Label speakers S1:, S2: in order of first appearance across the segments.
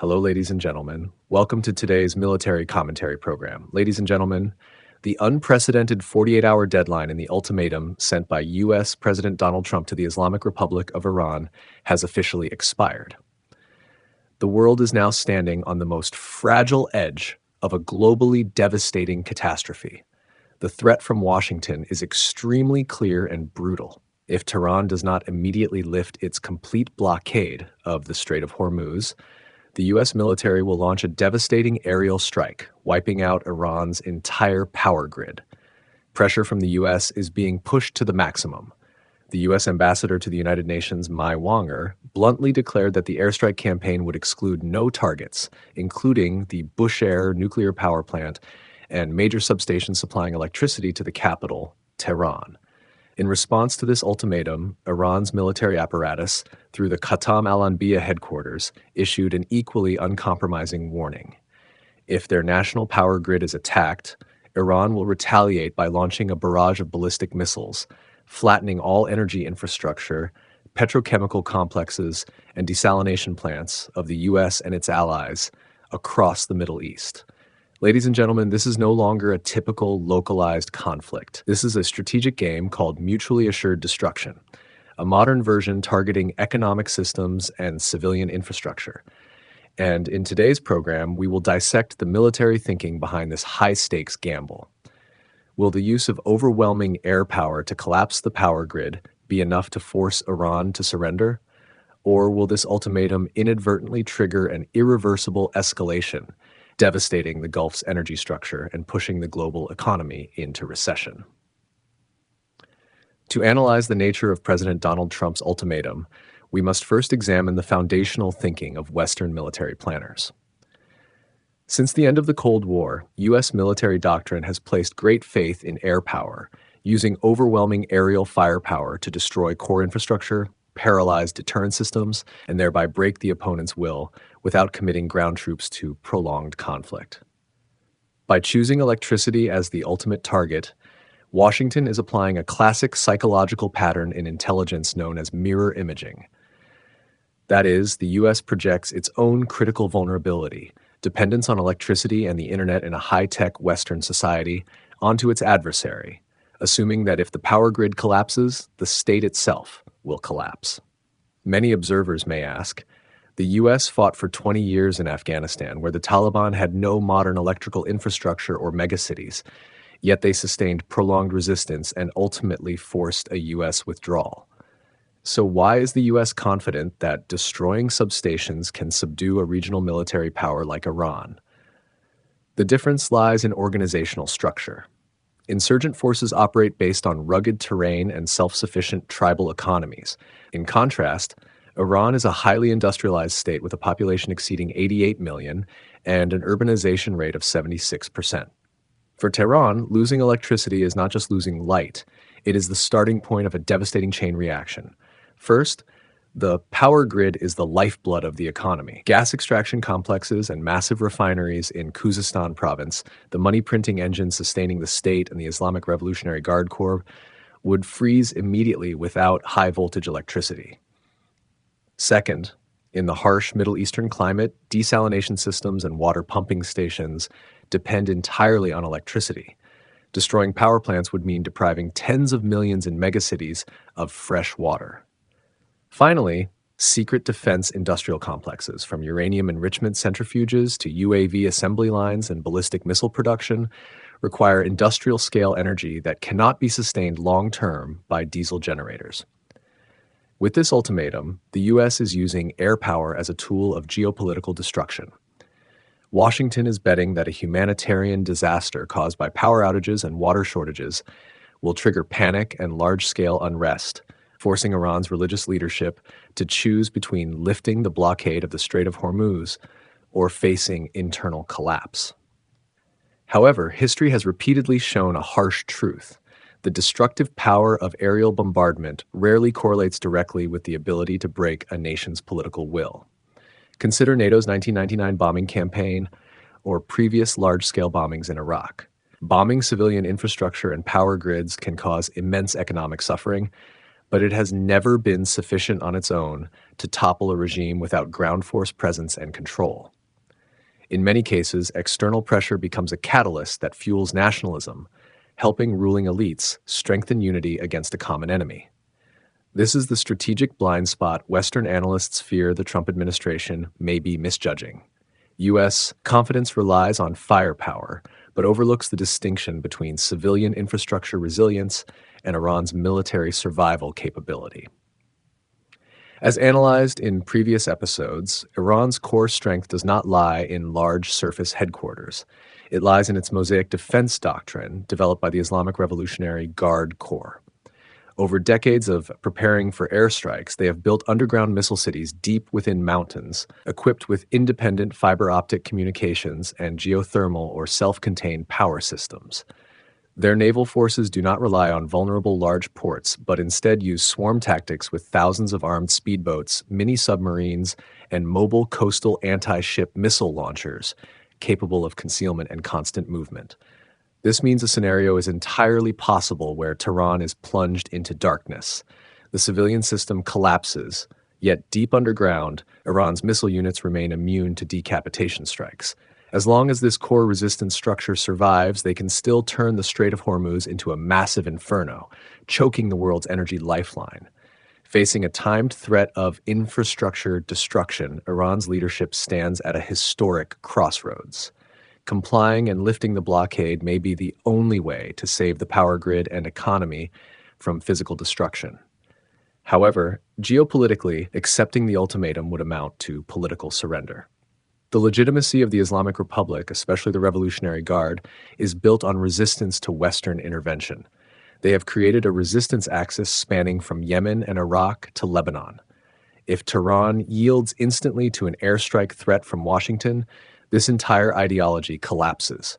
S1: Hello, ladies and gentlemen. Welcome to today's military commentary program. Ladies and gentlemen, the unprecedented 48-hour deadline in the ultimatum sent by U.S. President Donald Trump to the Islamic Republic of Iran has officially expired. The world is now standing on the most fragile edge of a globally devastating catastrophe. The threat from Washington is extremely clear and brutal. If Tehran does not immediately lift its complete blockade of the Strait of Hormuz, the U.S. military will launch a devastating aerial strike, wiping out Iran's entire power grid. Pressure from the U.S. is being pushed to the maximum. The U.S. ambassador to the United Nations, Mai Wanger, bluntly declared that the airstrike campaign would exclude no targets, including the Bushehr nuclear power plant and major substations supplying electricity to the capital, Tehran. In response to this ultimatum, Iran's military apparatus, through the Khatam al-Anbiya headquarters, issued an equally uncompromising warning. If their national power grid is attacked, Iran will retaliate by launching a barrage of ballistic missiles, flattening all energy infrastructure, petrochemical complexes, and desalination plants of the U.S. and its allies across the Middle East. Ladies and gentlemen, this is no longer a typical localized conflict. This is a strategic game called mutually assured destruction, a modern version targeting economic systems and civilian infrastructure. And in today's program, we will dissect the military thinking behind this high-stakes gamble. Will the use of overwhelming air power to collapse the power grid be enough to force Iran to surrender? Or will this ultimatum inadvertently trigger an irreversible escalation, devastating the Gulf's energy structure and pushing the global economy into recession? To analyze the nature of President Donald Trump's ultimatum, we must first examine the foundational thinking of Western military planners. Since the end of the Cold War, U.S. military doctrine has placed great faith in air power, using overwhelming aerial firepower to destroy core infrastructure, paralyze deterrent systems, and thereby break the opponent's will without committing ground troops to prolonged conflict. By choosing electricity as the ultimate target, Washington is applying a classic psychological pattern in intelligence known as mirror imaging. That is, the U.S. projects its own critical vulnerability, dependence on electricity and the internet in a high-tech Western society, onto its adversary, assuming that if the power grid collapses, the state itself will collapse. Many observers may ask, the U.S. fought for 20 years in Afghanistan, where the Taliban had no modern electrical infrastructure or megacities, yet they sustained prolonged resistance and ultimately forced a U.S. withdrawal. So why is the U.S. confident that destroying substations can subdue a regional military power like Iran? The difference lies in organizational structure. Insurgent forces operate based on rugged terrain and self-sufficient tribal economies. In contrast, Iran is a highly industrialized state with a population exceeding 88 million and an urbanization rate of 76%. For Tehran, losing electricity is not just losing light, it is the starting point of a devastating chain reaction. First, the power grid is the lifeblood of the economy. Gas extraction complexes and massive refineries in Khuzestan province, the money-printing engine sustaining the state and the Islamic Revolutionary Guard Corps, would freeze immediately without high-voltage electricity. Second, in the harsh Middle Eastern climate, desalination systems and water pumping stations depend entirely on electricity. Destroying power plants would mean depriving tens of millions in megacities of fresh water. Finally, secret defense industrial complexes, from uranium enrichment centrifuges to UAV assembly lines and ballistic missile production, require industrial-scale energy that cannot be sustained long-term by diesel generators. With this ultimatum, the U.S. is using air power as a tool of geopolitical destruction. Washington is betting that a humanitarian disaster caused by power outages and water shortages will trigger panic and large-scale unrest, forcing Iran's religious leadership to choose between lifting the blockade of the Strait of Hormuz or facing internal collapse. However, history has repeatedly shown a harsh truth. The destructive power of aerial bombardment rarely correlates directly with the ability to break a nation's political will. Consider NATO's 1999 bombing campaign or previous large-scale bombings in Iraq. Bombing civilian infrastructure and power grids can cause immense economic suffering, but it has never been sufficient on its own to topple a regime without ground force presence and control. In many cases, external pressure becomes a catalyst that fuels nationalism, helping ruling elites strengthen unity against a common enemy. This is the strategic blind spot Western analysts fear the Trump administration may be misjudging. U.S. confidence relies on firepower, but overlooks the distinction between civilian infrastructure resilience and Iran's military survival capability. As analyzed in previous episodes, Iran's core strength does not lie in large surface headquarters. It lies in its Mosaic defense doctrine, developed by the Islamic Revolutionary Guard Corps. Over decades of preparing for airstrikes, they have built underground missile cities deep within mountains, equipped with independent fiber optic communications and geothermal or self-contained power systems. Their naval forces do not rely on vulnerable large ports, but instead use swarm tactics with thousands of armed speedboats, mini-submarines, and mobile coastal anti-ship missile launchers capable of concealment and constant movement. This means a scenario is entirely possible where Tehran is plunged into darkness. The civilian system collapses, yet deep underground, Iran's missile units remain immune to decapitation strikes. As long as this core resistance structure survives, they can still turn the Strait of Hormuz into a massive inferno, choking the world's energy lifeline. Facing a timed threat of infrastructure destruction, Iran's leadership stands at a historic crossroads. Complying and lifting the blockade may be the only way to save the power grid and economy from physical destruction. However, geopolitically, accepting the ultimatum would amount to political surrender. The legitimacy of the Islamic Republic, especially the Revolutionary Guard, is built on resistance to Western intervention. They have created a resistance axis spanning from Yemen and Iraq to Lebanon. If Tehran yields instantly to an airstrike threat from Washington, this entire ideology collapses.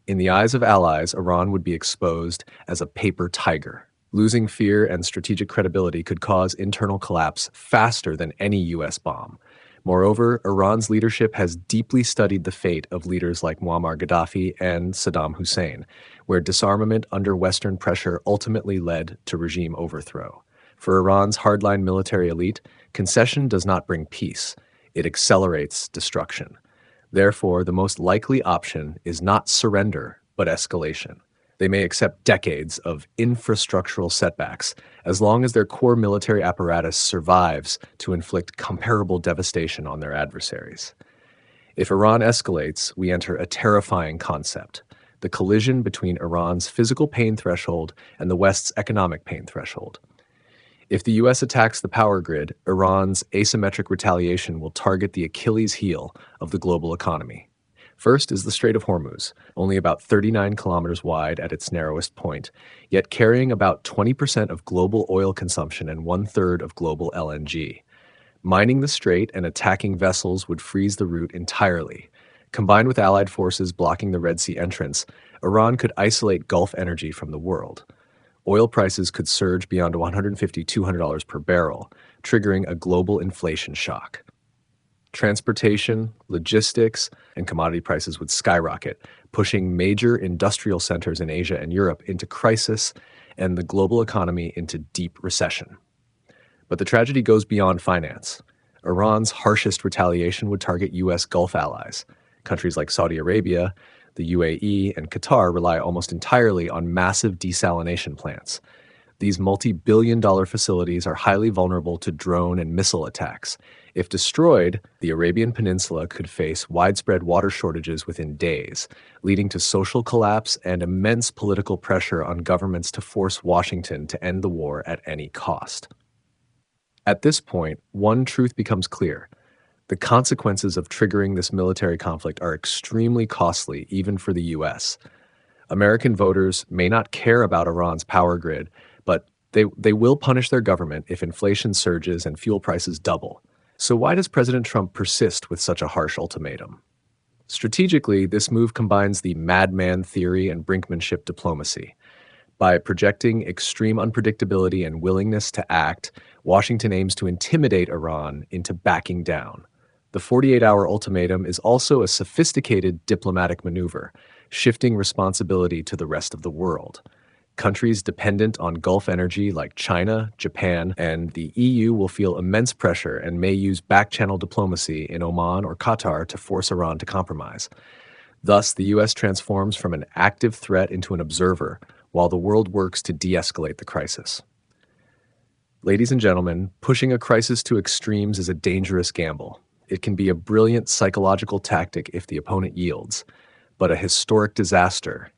S1: In the eyes of allies, Iran would be exposed as a paper tiger. Losing fear and strategic credibility could cause internal collapse faster than any U.S. bomb. Moreover, Iran's leadership has deeply studied the fate of leaders like Muammar Gaddafi and Saddam Hussein, where disarmament under Western pressure ultimately led to regime overthrow. For Iran's hardline military elite, concession does not bring peace. It accelerates destruction. Therefore, the most likely option is not surrender, but escalation. They may accept decades of infrastructural setbacks as long as their core military apparatus survives to inflict comparable devastation on their adversaries. If Iran escalates, we enter a terrifying concept: the collision between Iran's physical pain threshold and the West's economic pain threshold. If the U.S. attacks the power grid, Iran's asymmetric retaliation will target the Achilles heel of the global economy. First is the Strait of Hormuz, only about 39 kilometers wide at its narrowest point, yet carrying about 20% of global oil consumption and one-third of global LNG. Mining the strait and attacking vessels would freeze the route entirely. Combined with Allied forces blocking the Red Sea entrance, Iran could isolate Gulf energy from the world. Oil prices could surge beyond $150 to $200 per barrel, triggering a global inflation shock. Transportation, logistics, and commodity prices would skyrocket, pushing major industrial centers in Asia and Europe into crisis and the global economy into deep recession. But the tragedy goes beyond finance. Iran's harshest retaliation would target U.S. Gulf allies. Countries like Saudi Arabia, the UAE, and Qatar rely almost entirely on massive desalination plants. These multi-billion-dollar facilities are highly vulnerable to drone and missile attacks. If destroyed, the Arabian Peninsula could face widespread water shortages within days, leading to social collapse and immense political pressure on governments to force Washington to end the war at any cost. At this point, one truth becomes clear. The consequences of triggering this military conflict are extremely costly, even for the U.S. American voters may not care about Iran's power grid, but they will punish their government if inflation surges and fuel prices double. So why does President Trump persist with such a harsh ultimatum? Strategically, this move combines the madman theory and brinkmanship diplomacy. By projecting extreme unpredictability and willingness to act, Washington aims to intimidate Iran into backing down. The 48-hour ultimatum is also a sophisticated diplomatic maneuver, shifting responsibility to the rest of the world. Countries dependent on Gulf energy like China, Japan, and the EU will feel immense pressure and may use back-channel diplomacy in Oman or Qatar to force Iran to compromise. Thus, the U.S. transforms from an active threat into an observer, while the world works to de-escalate the crisis. Ladies and gentlemen, pushing a crisis to extremes is a dangerous gamble. It can be a brilliant psychological tactic if the opponent yields, but a historic disaster